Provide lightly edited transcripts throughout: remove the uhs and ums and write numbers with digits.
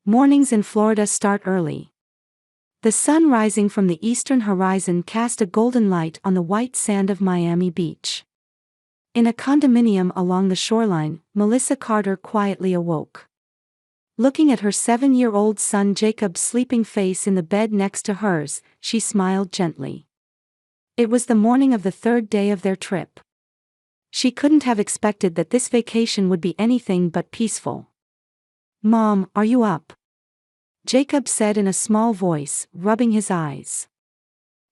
Mornings in Florida start early. The sun rising from the eastern horizon cast a golden light on the white sand of Miami Beach. In a condominium along the shoreline, Melissa Carter quietly awoke. Looking at her 7-year-old son Jacob's sleeping face in the bed next to hers, she smiled gently. It was the morning of the third day of their trip. She couldn't have expected that this vacation would be anything but peaceful. "Mom, are you up?" Jacob said in a small voice, rubbing his eyes.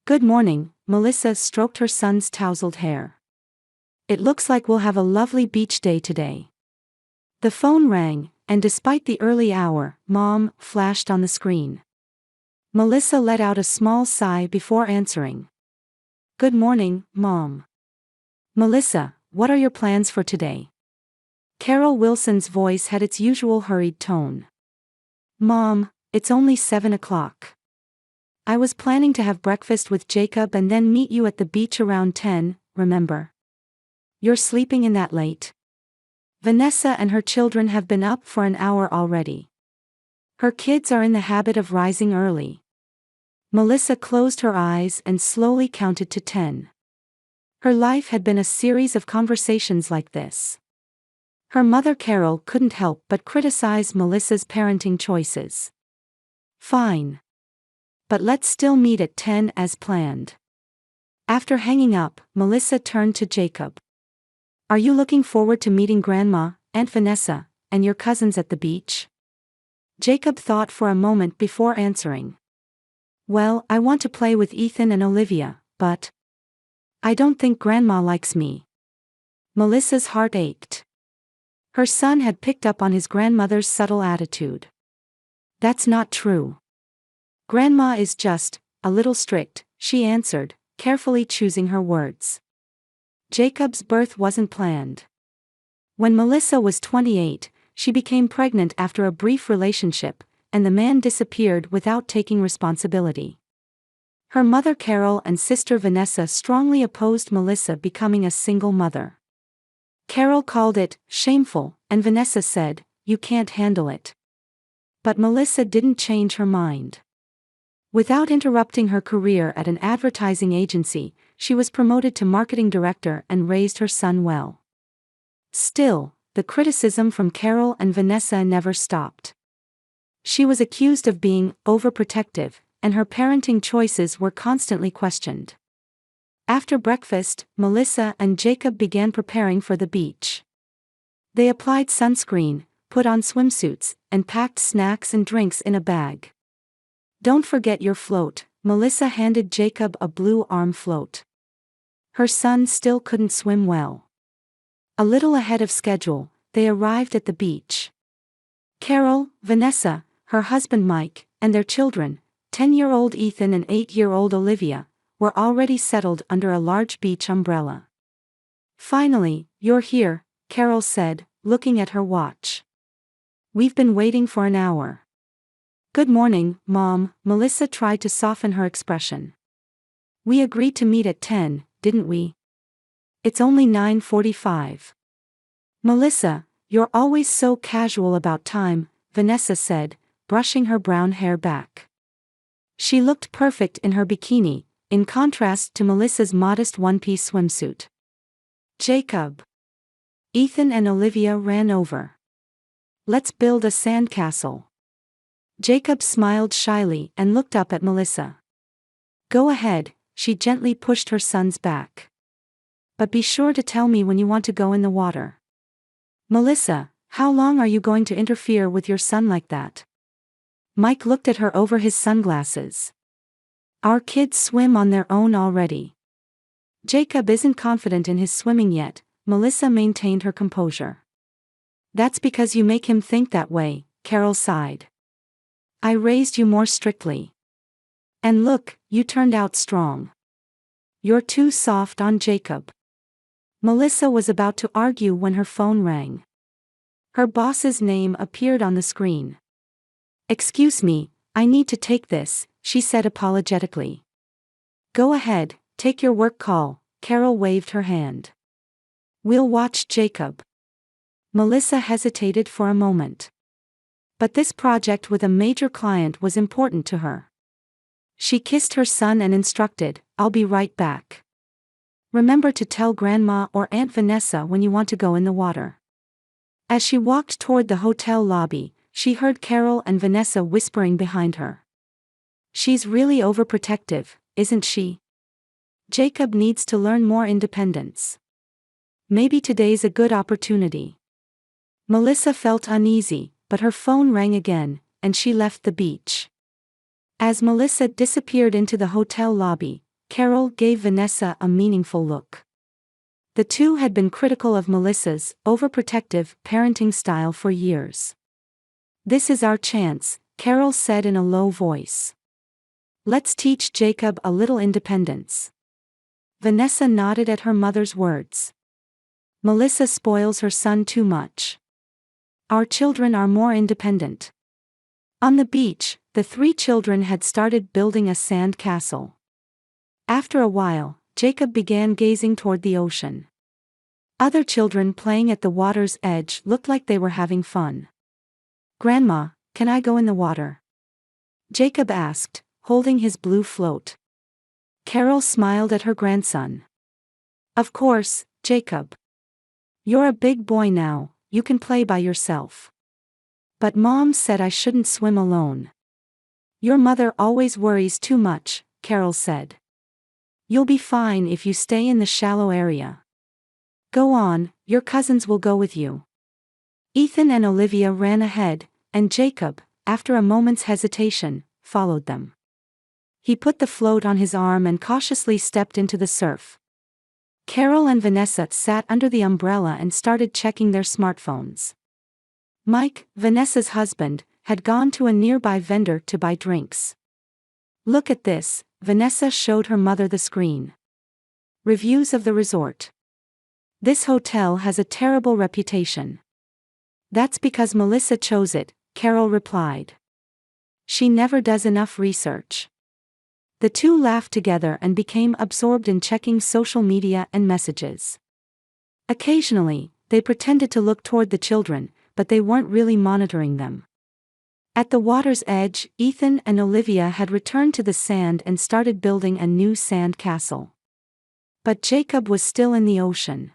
"Good morning," Melissa stroked her son's tousled hair. "It looks like we'll have a lovely beach day today." The phone rang, and despite the early hour, "Mom" flashed on the screen. Melissa let out a small sigh before answering. "Good morning, Mom." "Melissa, what are your plans for today?" Carol Wilson's voice had its usual hurried tone. "Mom, it's only 7 o'clock. I was planning to have breakfast with Jacob and then meet you at the beach around 10, remember? You're sleeping in that late?" Vanessa and her children have been up for an hour already. Her kids are in the habit of rising early. Melissa closed her eyes and slowly counted to 10. Her life had been a series of conversations like this. Her mother Carol couldn't help but criticize Melissa's parenting choices. "Fine. But let's still meet at 10 as planned." After hanging up, Melissa turned to Jacob. "Are you looking forward to meeting Grandma, Aunt Vanessa, and your cousins at the beach?" Jacob thought for a moment before answering. "Well, I want to play with Ethan and Olivia, but I don't think Grandma likes me." Melissa's heart ached. Her son had picked up on his grandmother's subtle attitude. "That's not true. Grandma is just a little strict," she answered, carefully choosing her words. Jacob's birth wasn't planned. When Melissa was 28, she became pregnant after a brief relationship, and the man disappeared without taking responsibility. Her mother Carol and sister Vanessa strongly opposed Melissa becoming a single mother. Carol called it shameful, and Vanessa said, "You can't handle it." But Melissa didn't change her mind. Without interrupting her career at an advertising agency, she was promoted to marketing director and raised her son well. Still, the criticism from Carol and Vanessa never stopped. She was accused of being overprotective, and her parenting choices were constantly questioned. After breakfast, Melissa and Jacob began preparing for the beach. They applied sunscreen, put on swimsuits, and packed snacks and drinks in a bag. "Don't forget your float," Melissa handed Jacob a blue arm float. Her son still couldn't swim well. A little ahead of schedule, they arrived at the beach. Carol, Vanessa, her husband Mike, and their children, 10-year-old Ethan and 8-year-old Olivia, were already settled under a large beach umbrella. "Finally, you're here," Carol said, looking at her watch. "We've been waiting for an hour." "Good morning, Mom," Melissa tried to soften her expression. "We agreed to meet at 10, didn't we? It's only 9:45. "Melissa, you're always so casual about time," Vanessa said, brushing her brown hair back. She looked perfect in her bikini, in contrast to Melissa's modest one-piece swimsuit. "Jacob." Ethan and Olivia ran over. "Let's build a sandcastle." Jacob smiled shyly and looked up at Melissa. "Go ahead," she gently pushed her son's back. "But be sure to tell me when you want to go in the water." "Melissa, how long are you going to interfere with your son like that?" Mike looked at her over his sunglasses. "Our kids swim on their own already." "Jacob isn't confident in his swimming yet," Melissa maintained her composure. "That's because you make him think that way," Carol sighed. "I raised you more strictly. And look, you turned out strong. You're too soft on Jacob." Melissa was about to argue when her phone rang. Her boss's name appeared on the screen. "Excuse me, I need to take this," she said apologetically. "Go ahead, take your work call," Carol waved her hand. "We'll watch Jacob." Melissa hesitated for a moment. But this project with a major client was important to her. She kissed her son and instructed, "I'll be right back. Remember to tell Grandma or Aunt Vanessa when you want to go in the water." As she walked toward the hotel lobby, she heard Carol and Vanessa whispering behind her. "She's really overprotective, isn't she? Jacob needs to learn more independence. Maybe today's a good opportunity." Melissa felt uneasy, but her phone rang again, and she left the beach. As Melissa disappeared into the hotel lobby, Carol gave Vanessa a meaningful look. The two had been critical of Melissa's overprotective parenting style for years. "This is our chance," Carol said in a low voice. "Let's teach Jacob a little independence." Vanessa nodded at her mother's words. "Melissa spoils her son too much. Our children are more independent." On the beach, the three children had started building a sand castle. After a while, Jacob began gazing toward the ocean. Other children playing at the water's edge looked like they were having fun. "Grandma, can I go in the water?" Jacob asked, holding his blue float. Carol smiled at her grandson. "Of course, Jacob. You're a big boy now, you can play by yourself." "But Mom said I shouldn't swim alone." "Your mother always worries too much," Carol said. "You'll be fine if you stay in the shallow area. Go on, your cousins will go with you." Ethan and Olivia ran ahead, and Jacob, after a moment's hesitation, followed them. He put the float on his arm and cautiously stepped into the surf. Carol and Vanessa sat under the umbrella and started checking their smartphones. Mike, Vanessa's husband, had gone to a nearby vendor to buy drinks. "Look at this," Vanessa showed her mother the screen. "Reviews of the resort. This hotel has a terrible reputation." "That's because Melissa chose it," Carol replied. "She never does enough research." The two laughed together and became absorbed in checking social media and messages. Occasionally, they pretended to look toward the children, but they weren't really monitoring them. At the water's edge, Ethan and Olivia had returned to the sand and started building a new sand castle. But Jacob was still in the ocean.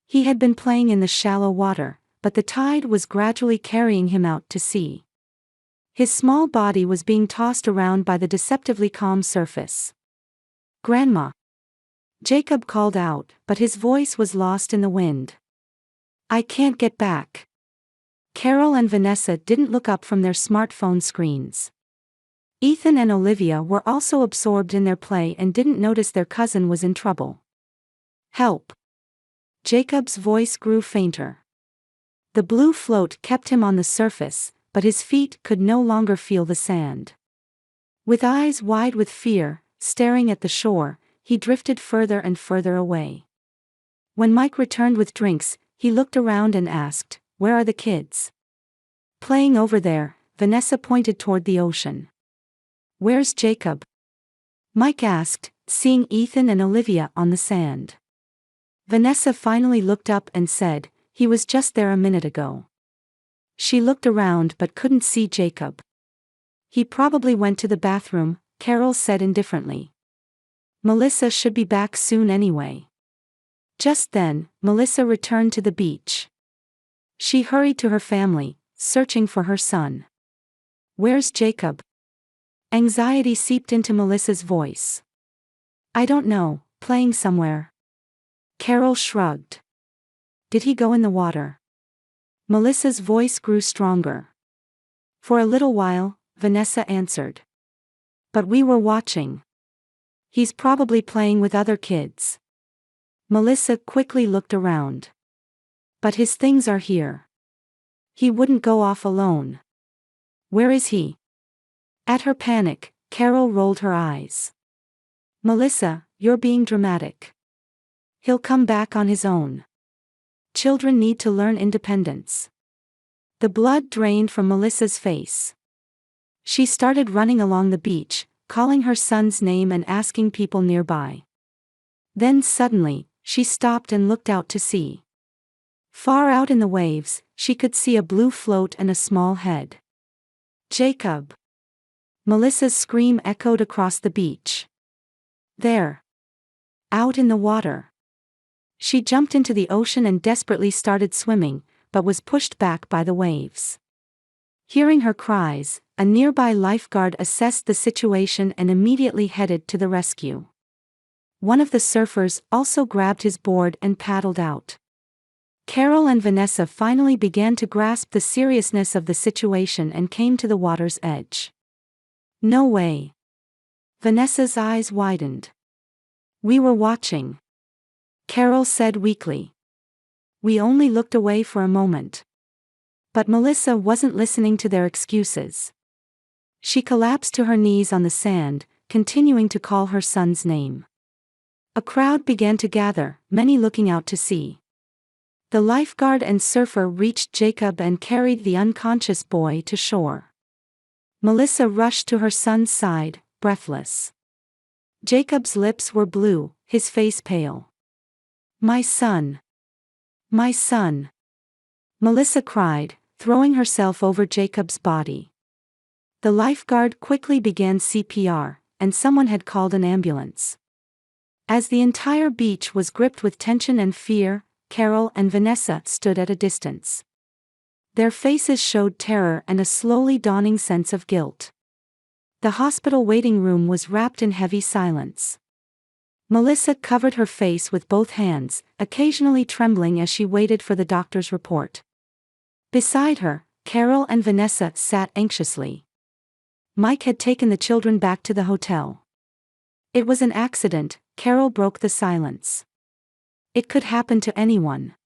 He had been playing in the shallow water, but the tide was gradually carrying him out to sea. His small body was being tossed around by the deceptively calm surface. "Grandma!" Jacob called out, but his voice was lost in the wind. "I can't get back." Carol and Vanessa didn't look up from their smartphone screens. Ethan and Olivia were also absorbed in their play and didn't notice their cousin was in trouble. "Help!" Jacob's voice grew fainter. The blue float kept him on the surface, but his feet could no longer feel the sand. With eyes wide with fear, staring at the shore, he drifted further and further away. When Mike returned with drinks, he looked around and asked, "Where are the kids?" "Playing over there," Vanessa pointed toward the ocean. "Where's Jacob?" Mike asked, seeing Ethan and Olivia on the sand. Vanessa finally looked up and said, "He was just there a minute ago." She looked around but couldn't see Jacob. "He probably went to the bathroom," Carol said indifferently. "Melissa should be back soon anyway." Just then, Melissa returned to the beach. She hurried to her family, searching for her son. "Where's Jacob?" Anxiety seeped into Melissa's voice. "I don't know, playing somewhere." Carol shrugged. "Did he go in the water?" Melissa's voice grew stronger. "For a little while," Vanessa answered. "But we were watching. He's probably playing with other kids." Melissa quickly looked around. "But his things are here. He wouldn't go off alone. Where is he?" At her panic, Carol rolled her eyes. "Melissa, you're being dramatic. He'll come back on his own. Children need to learn independence." The blood drained from Melissa's face. She started running along the beach, calling her son's name and asking people nearby. Then suddenly, she stopped and looked out to sea. Far out in the waves, she could see a blue float and a small head. Jacob! Melissa's scream echoed across the beach. There! Out in the water! She jumped into the ocean and desperately started swimming, but was pushed back by the waves. Hearing her cries, a nearby lifeguard assessed the situation and immediately headed to the rescue. One of the surfers also grabbed his board and paddled out. Carol and Vanessa finally began to grasp the seriousness of the situation and came to the water's edge. No way! Vanessa's eyes widened. We were watching. Carol said weakly. We only looked away for a moment. But Melissa wasn't listening to their excuses. She collapsed to her knees on the sand, continuing to call her son's name. A crowd began to gather, many looking out to sea. The lifeguard and surfer reached Jacob and carried the unconscious boy to shore. Melissa rushed to her son's side, breathless. Jacob's lips were blue, his face pale. My son! My son! Melissa cried, throwing herself over Jacob's body. The lifeguard quickly began CPR, and someone had called an ambulance. As the entire beach was gripped with tension and fear, Carol and Vanessa stood at a distance. Their faces showed terror and a slowly dawning sense of guilt. The hospital waiting room was wrapped in heavy silence. Melissa covered her face with both hands, occasionally trembling as she waited for the doctor's report. Beside her, Carol and Vanessa sat anxiously. Mike had taken the children back to the hotel. It was an accident, Carol broke the silence. It could happen to anyone.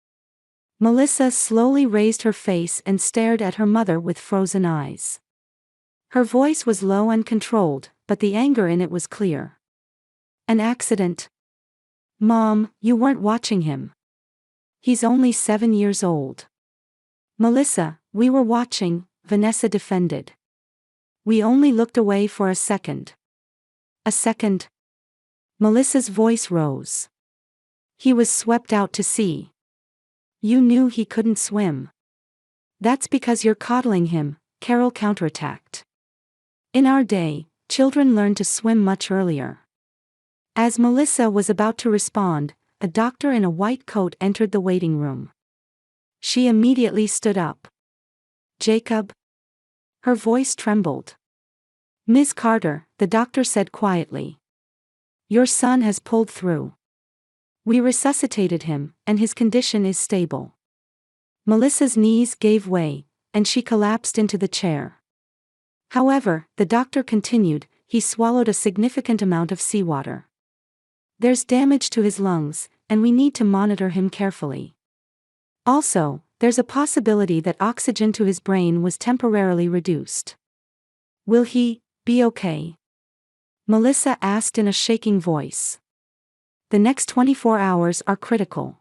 Melissa slowly raised her face and stared at her mother with frozen eyes. Her voice was low and controlled, but the anger in it was clear. An accident? Mom, you weren't watching him. He's only 7 years old. Melissa, we were watching, Vanessa defended. We only looked away for a second. A second? Melissa's voice rose. He was swept out to sea. You knew he couldn't swim. That's because you're coddling him, Carol counterattacked. In our day, children learn to swim much earlier. As Melissa was about to respond, a doctor in a white coat entered the waiting room. She immediately stood up. Jacob? Her voice trembled. Ms. Carter, the doctor said quietly. Your son has pulled through. We resuscitated him, and his condition is stable. Melissa's knees gave way, and she collapsed into the chair. However, the doctor continued, he swallowed a significant amount of seawater. There's damage to his lungs, and we need to monitor him carefully. Also, there's a possibility that oxygen to his brain was temporarily reduced. Will he be okay? Melissa asked in a shaking voice. The next 24 hours are critical.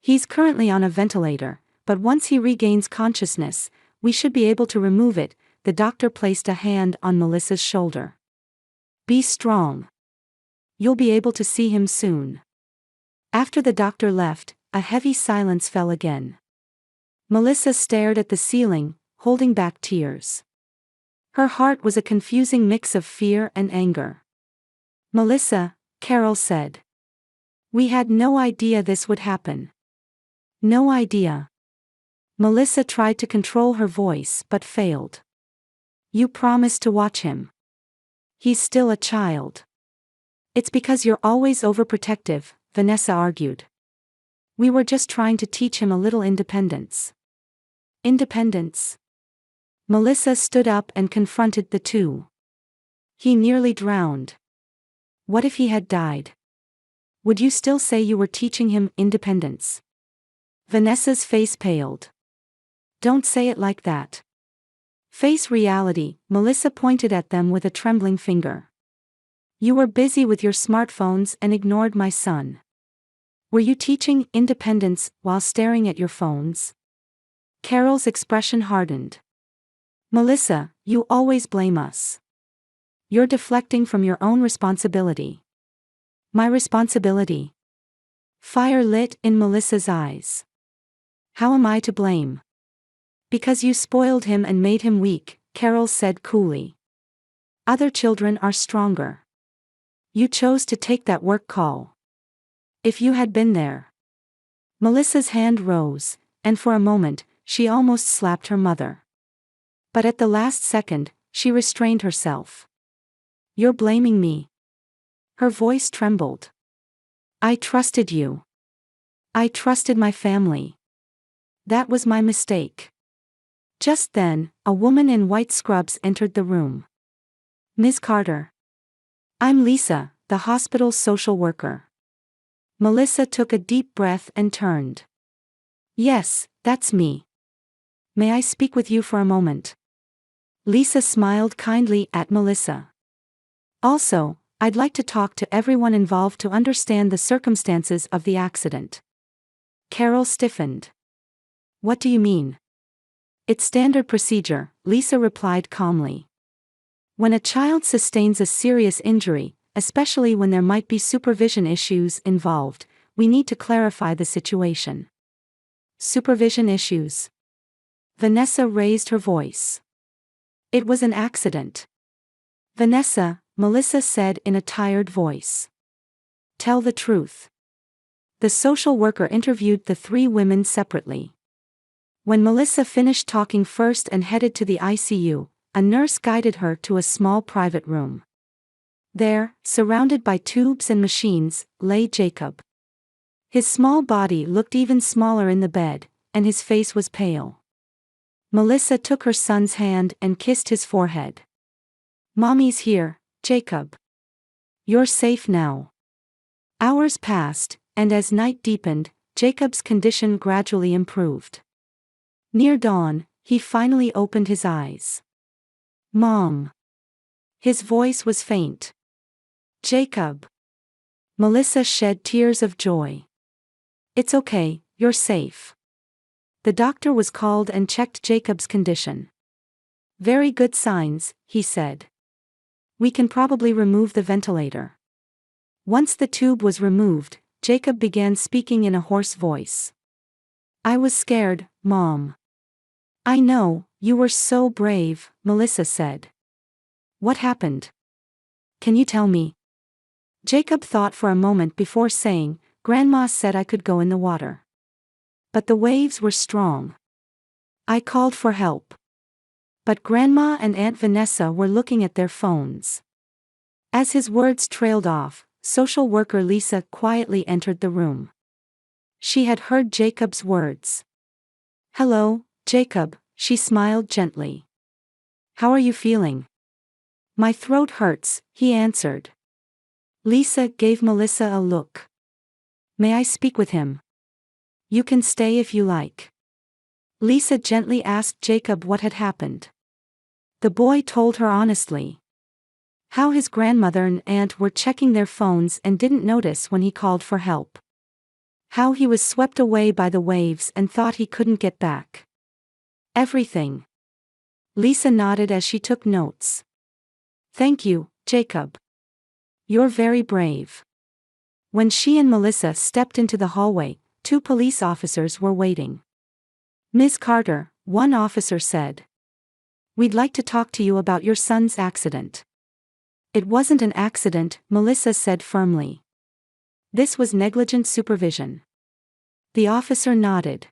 He's currently on a ventilator, but once he regains consciousness, we should be able to remove it. The doctor placed a hand on Melissa's shoulder. Be strong. You'll be able to see him soon. After the doctor left, a heavy silence fell again. Melissa stared at the ceiling, holding back tears. Her heart was a confusing mix of fear and anger. Melissa, Carol said. We had no idea this would happen. No idea. Melissa tried to control her voice but failed. You promised to watch him. He's still a child. It's because you're always overprotective, Vanessa argued. We were just trying to teach him a little independence. Independence? Melissa stood up and confronted the two. He nearly drowned. What if he had died? Would you still say you were teaching him independence? Vanessa's face paled. Don't say it like that. Face reality, Melissa pointed at them with a trembling finger. You were busy with your smartphones and ignored my son. Were you teaching independence while staring at your phones? Carol's expression hardened. Melissa, you always blame us. You're deflecting from your own responsibility. My responsibility? Fire lit in Melissa's eyes. How am I to blame? Because you spoiled him and made him weak, Carol said coolly. Other children are stronger. You chose to take that work call. If you had been there. Melissa's hand rose, and for a moment, she almost slapped her mother. But at the last second, she restrained herself. You're blaming me. Her voice trembled. I trusted you. I trusted my family. That was my mistake. Just then, a woman in white scrubs entered the room. Ms. Carter. I'm Lisa, the hospital's social worker. Melissa took a deep breath and turned. Yes, that's me. May I speak with you for a moment? Lisa smiled kindly at Melissa. Also, I'd like to talk to everyone involved to understand the circumstances of the accident. Carol stiffened. What do you mean? It's standard procedure, Lisa replied calmly. When a child sustains a serious injury, especially when there might be supervision issues involved, we need to clarify the situation. Supervision issues. Vanessa raised her voice. It was an accident. Vanessa, Melissa said in a tired voice. Tell the truth. The social worker interviewed the three women separately. When Melissa finished talking first and headed to the ICU, a nurse guided her to a small private room. There, surrounded by tubes and machines, lay Jacob. His small body looked even smaller in the bed, and his face was pale. Melissa took her son's hand and kissed his forehead. Mommy's here, Jacob. You're safe now. Hours passed, and as night deepened, Jacob's condition gradually improved. Near dawn, he finally opened his eyes. Mom. His voice was faint. Jacob. Melissa shed tears of joy. It's okay, you're safe. The doctor was called and checked Jacob's condition. Very good signs, he said. We can probably remove the ventilator. Once the tube was removed, Jacob began speaking in a hoarse voice. I was scared, Mom. I know, you were so brave, Melissa said. What happened? Can you tell me? Jacob thought for a moment before saying, Grandma said I could go in the water. But the waves were strong. I called for help. But Grandma and Aunt Vanessa were looking at their phones. As his words trailed off, social worker Lisa quietly entered the room. She had heard Jacob's words. Hello, Jacob, she smiled gently. How are you feeling? My throat hurts, he answered. Lisa gave Melissa a look. May I speak with him? You can stay if you like. Lisa gently asked Jacob what had happened. The boy told her honestly. How his grandmother and aunt were checking their phones and didn't notice when he called for help. How he was swept away by the waves and thought he couldn't get back. Everything. Lisa nodded as she took notes. Thank you, Jacob. You're very brave. When she and Melissa stepped into the hallway, two police officers were waiting. Ms. Carter, one officer said. We'd like to talk to you about your son's accident. It wasn't an accident, Melissa said firmly. This was negligent supervision. The officer nodded.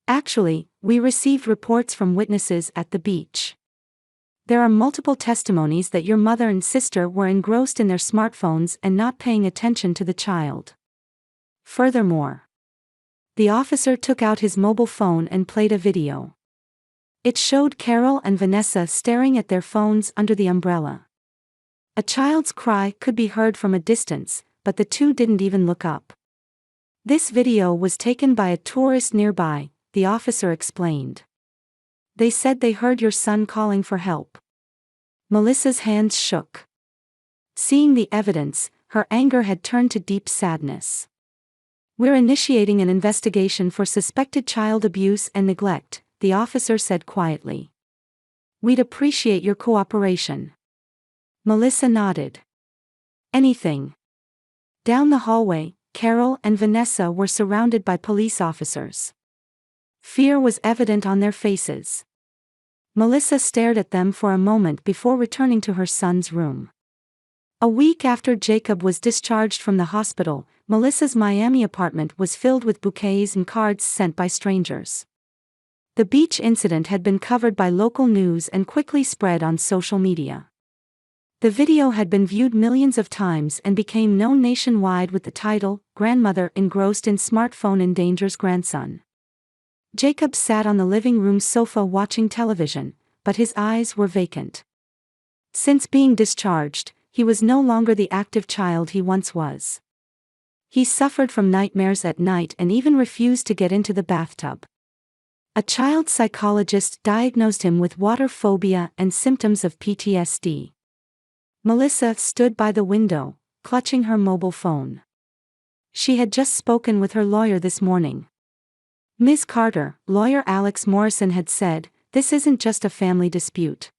Actually, we received reports from witnesses at the beach. There are multiple testimonies that your mother and sister were engrossed in their smartphones and not paying attention to the child. Furthermore, the officer took out his mobile phone and played a video. It showed Carol and Vanessa staring at their phones under the umbrella. A child's cry could be heard from a distance, but the two didn't even look up. This video was taken by a tourist nearby, the officer explained. They said they heard your son calling for help. Melissa's hands shook. Seeing the evidence, her anger had turned to deep sadness. We're initiating an investigation for suspected child abuse and neglect, the officer said quietly. We'd appreciate your cooperation. Melissa nodded. Anything. Down the hallway, Carol and Vanessa were surrounded by police officers. Fear was evident on their faces. Melissa stared at them for a moment before returning to her son's room. A week after Jacob was discharged from the hospital, Melissa's Miami apartment was filled with bouquets and cards sent by strangers. The beach incident had been covered by local news and quickly spread on social media. The video had been viewed millions of times and became known nationwide with the title, "Grandmother Engrossed in Smartphone Endangers Grandson." Jacob sat on the living room sofa watching television, but his eyes were vacant. Since being discharged, he was no longer the active child he once was. He suffered from nightmares at night and even refused to get into the bathtub. A child psychologist diagnosed him with water phobia and symptoms of PTSD. Melissa stood by the window, clutching her mobile phone. She had just spoken with her lawyer this morning. Ms. Carter, lawyer Alex Morrison had said, "This isn't just a family dispute.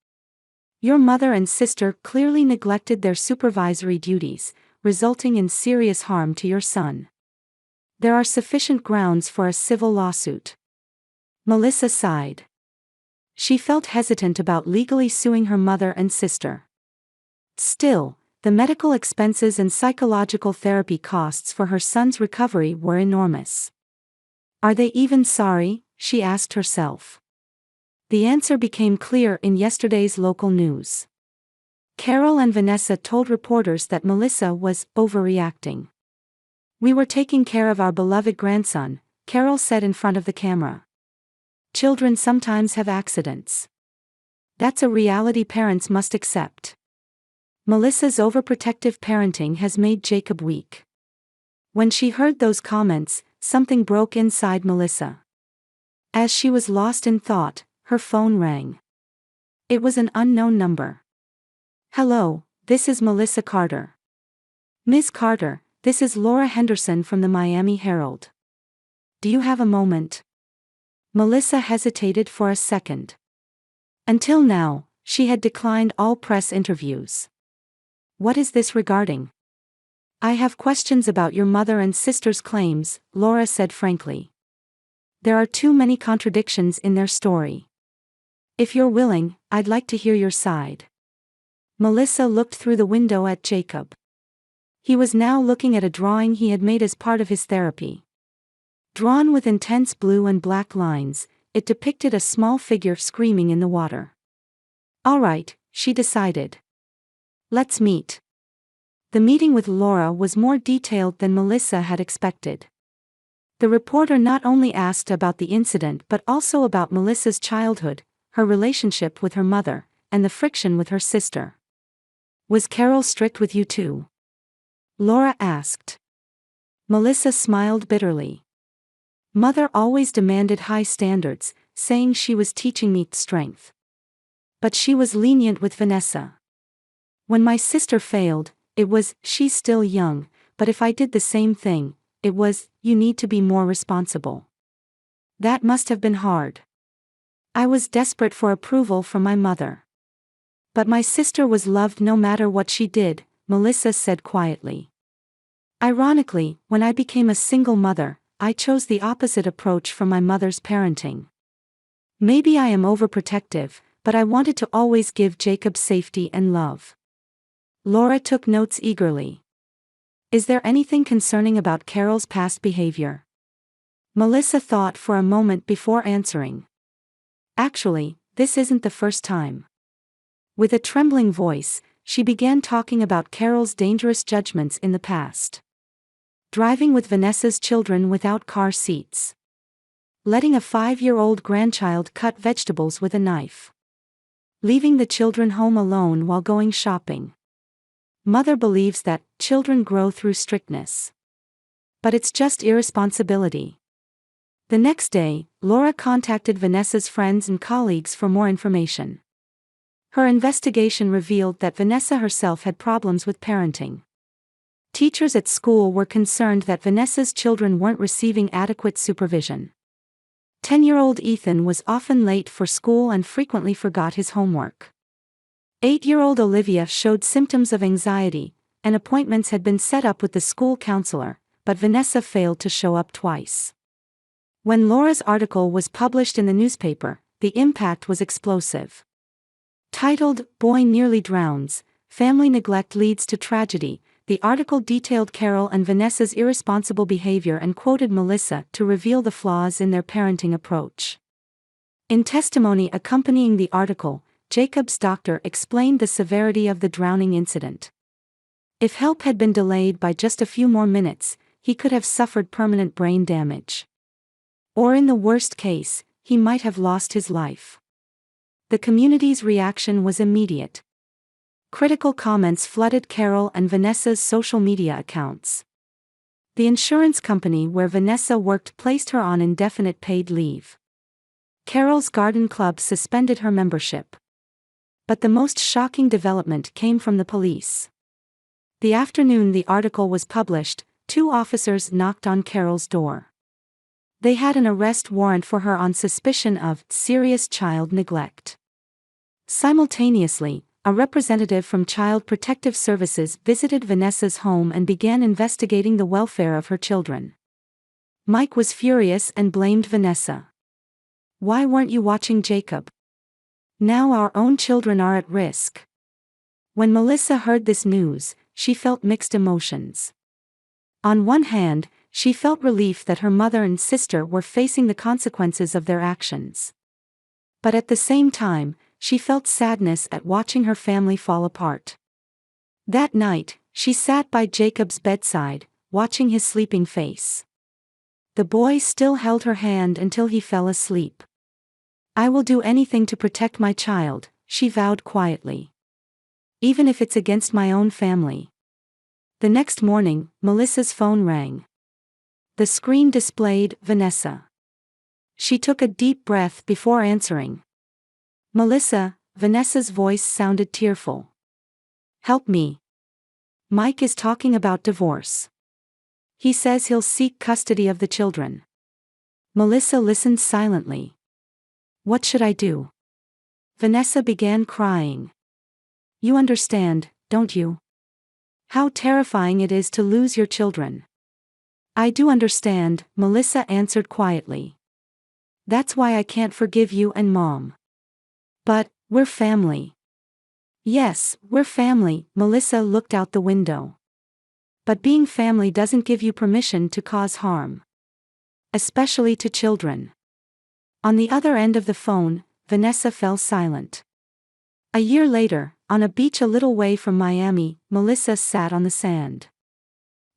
Your mother and sister clearly neglected their supervisory duties, resulting in serious harm to your son. There are sufficient grounds for a civil lawsuit." Melissa sighed. She felt hesitant about legally suing her mother and sister. Still, the medical expenses and psychological therapy costs for her son's recovery were enormous. Are they even sorry? She asked herself. The answer became clear in yesterday's local news. Carol and Vanessa told reporters that Melissa was overreacting. "We were taking care of our beloved grandson," Carol said in front of the camera. "Children sometimes have accidents. That's a reality parents must accept." Melissa's overprotective parenting has made Jacob weak. When she heard those comments, something broke inside Melissa. As she was lost in thought, her phone rang. It was an unknown number. "Hello, this is Melissa Carter." "Ms. Carter, this is Laura Henderson from the Miami Herald. Do you have a moment?" Melissa hesitated for a second. Until now, she had declined all press interviews. "What is this regarding?" "I have questions about your mother and sister's claims," Laura said frankly. "There are too many contradictions in their story. If you're willing, I'd like to hear your side." Melissa looked through the window at Jacob. He was now looking at a drawing he had made as part of his therapy. Drawn with intense blue and black lines, it depicted a small figure screaming in the water. "All right," she decided. "Let's meet." The meeting with Laura was more detailed than Melissa had expected. The reporter not only asked about the incident but also about Melissa's childhood, her relationship with her mother, and the friction with her sister. "Was Carol strict with you too?" Laura asked. Melissa smiled bitterly. "Mother always demanded high standards, saying she was teaching me strength. But she was lenient with Vanessa. When my sister failed, it was, she's still young, but if I did the same thing, it was, you need to be more responsible." That must have been hard. "I was desperate for approval from my mother. But my sister was loved no matter what she did," Melissa said quietly. "Ironically, when I became a single mother, I chose the opposite approach from my mother's parenting. Maybe I am overprotective, but I wanted to always give Jacob safety and love." Laura took notes eagerly. "Is there anything concerning about Carol's past behavior?" Melissa thought for a moment before answering. "Actually, this isn't the first time." With a trembling voice, she began talking about Carol's dangerous judgments in the past. Driving with Vanessa's children without car seats. Letting a 5-year-old grandchild cut vegetables with a knife. Leaving the children home alone while going shopping. Mother believes that children grow through strictness. But it's just irresponsibility. The next day, Laura contacted Vanessa's friends and colleagues for more information. Her investigation revealed that Vanessa herself had problems with parenting. Teachers at school were concerned that Vanessa's children weren't receiving adequate supervision. 10-year-old Ethan was often late for school and frequently forgot his homework. 8-year-old Olivia showed symptoms of anxiety, and appointments had been set up with the school counselor, but Vanessa failed to show up twice. When Laura's article was published in the newspaper, the impact was explosive. Titled, "Boy Nearly Drowns, Family Neglect Leads to Tragedy," the article detailed Carol and Vanessa's irresponsible behavior and quoted Melissa to reveal the flaws in their parenting approach. In testimony accompanying the article, Jacob's doctor explained the severity of the drowning incident. If help had been delayed by just a few more minutes, he could have suffered permanent brain damage. Or in the worst case, he might have lost his life. The community's reaction was immediate. Critical comments flooded Carol and Vanessa's social media accounts. The insurance company where Vanessa worked placed her on indefinite paid leave. Carol's garden club suspended her membership. But the most shocking development came from the police. The afternoon the article was published, 2 officers knocked on Carol's door. They had an arrest warrant for her on suspicion of serious child neglect. Simultaneously, a representative from Child Protective Services visited Vanessa's home and began investigating the welfare of her children. Mike was furious and blamed Vanessa. "Why weren't you watching Jacob? Now our own children are at risk." When Melissa heard this news, she felt mixed emotions. On one hand, she felt relief that her mother and sister were facing the consequences of their actions. But at the same time, she felt sadness at watching her family fall apart. That night, she sat by Jacob's bedside, watching his sleeping face. The boy still held her hand until he fell asleep. "I will do anything to protect my child," she vowed quietly. "Even if it's against my own family." The next morning, Melissa's phone rang. The screen displayed Vanessa. She took a deep breath before answering. "Melissa," Vanessa's voice sounded tearful. "Help me. Mike is talking about divorce. He says he'll seek custody of the children." Melissa listened silently. "What should I do?" Vanessa began crying. "You understand, don't you? How terrifying it is to lose your children." "I do understand," Melissa answered quietly. "That's why I can't forgive you and Mom. But, we're family." "Yes, we're family," Melissa looked out the window. "But being family doesn't give you permission to cause harm. Especially to children." On the other end of the phone, Vanessa fell silent. A year later, on a beach a little way from Miami, Melissa sat on the sand.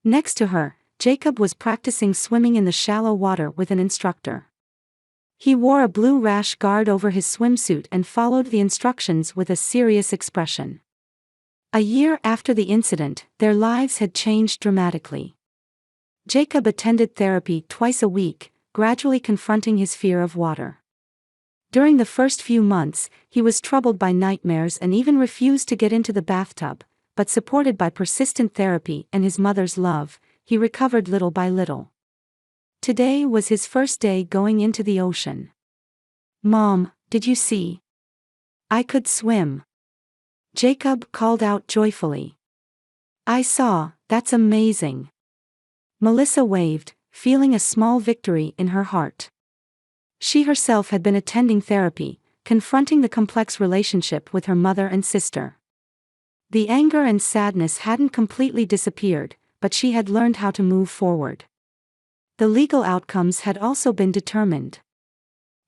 Next to her, Jacob was practicing swimming in the shallow water with an instructor. He wore a blue rash guard over his swimsuit and followed the instructions with a serious expression. A year after the incident, their lives had changed dramatically. Jacob attended therapy twice a week, gradually confronting his fear of water. During the first few months, he was troubled by nightmares and even refused to get into the bathtub, but supported by persistent therapy and his mother's love, he recovered little by little. Today was his first day going into the ocean. "Mom, did you see? I could swim." Jacob called out joyfully. "I saw, that's amazing." Melissa waved, feeling a small victory in her heart. She herself had been attending therapy, confronting the complex relationship with her mother and sister. The anger and sadness hadn't completely disappeared, but she had learned how to move forward. The legal outcomes had also been determined.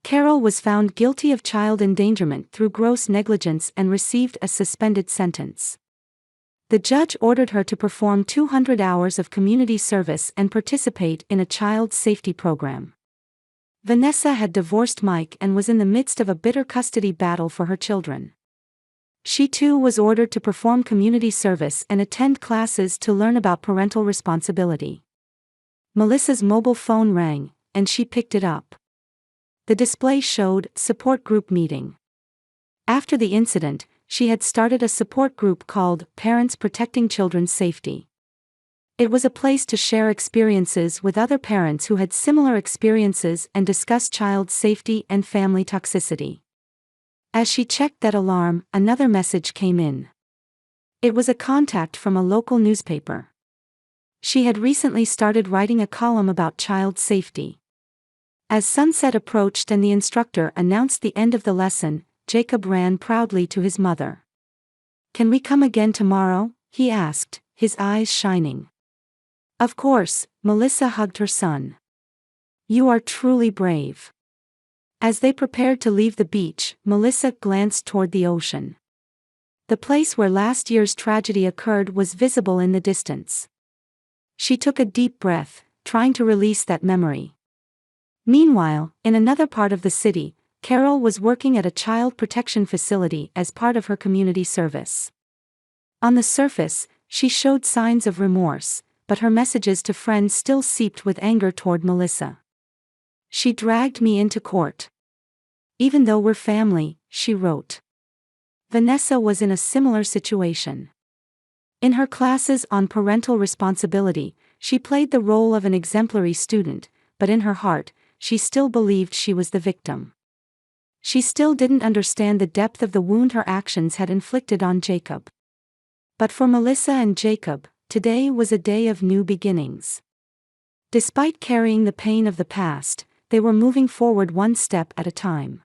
Carol was found guilty of child endangerment through gross negligence and received a suspended sentence. The judge ordered her to perform 200 hours of community service and participate in a child safety program. Vanessa had divorced Mike and was in the midst of a bitter custody battle for her children. She too was ordered to perform community service and attend classes to learn about parental responsibility. Melissa's mobile phone rang, and she picked it up. The display showed "Support Group Meeting." After the incident, she had started a support group called Parents Protecting Children's Safety. It was a place to share experiences with other parents who had similar experiences and discuss child safety and family toxicity. As she checked that alarm, another message came in. It was a contact from a local newspaper. She had recently started writing a column about child safety. As sunset approached and the instructor announced the end of the lesson, Jacob ran proudly to his mother. "Can we come again tomorrow?" he asked, his eyes shining. "Of course," Melissa hugged her son. "You are truly brave." As they prepared to leave the beach, Melissa glanced toward the ocean. The place where last year's tragedy occurred was visible in the distance. She took a deep breath, trying to release that memory. Meanwhile, in another part of the city, Carol was working at a child protection facility as part of her community service. On the surface, she showed signs of remorse, but her messages to friends still seeped with anger toward Melissa. "She dragged me into court. Even though we're family," she wrote. Vanessa was in a similar situation. In her classes on parental responsibility, she played the role of an exemplary student, but in her heart, she still believed she was the victim. She still didn't understand the depth of the wound her actions had inflicted on Jacob. But for Melissa and Jacob, today was a day of new beginnings. Despite carrying the pain of the past, they were moving forward one step at a time.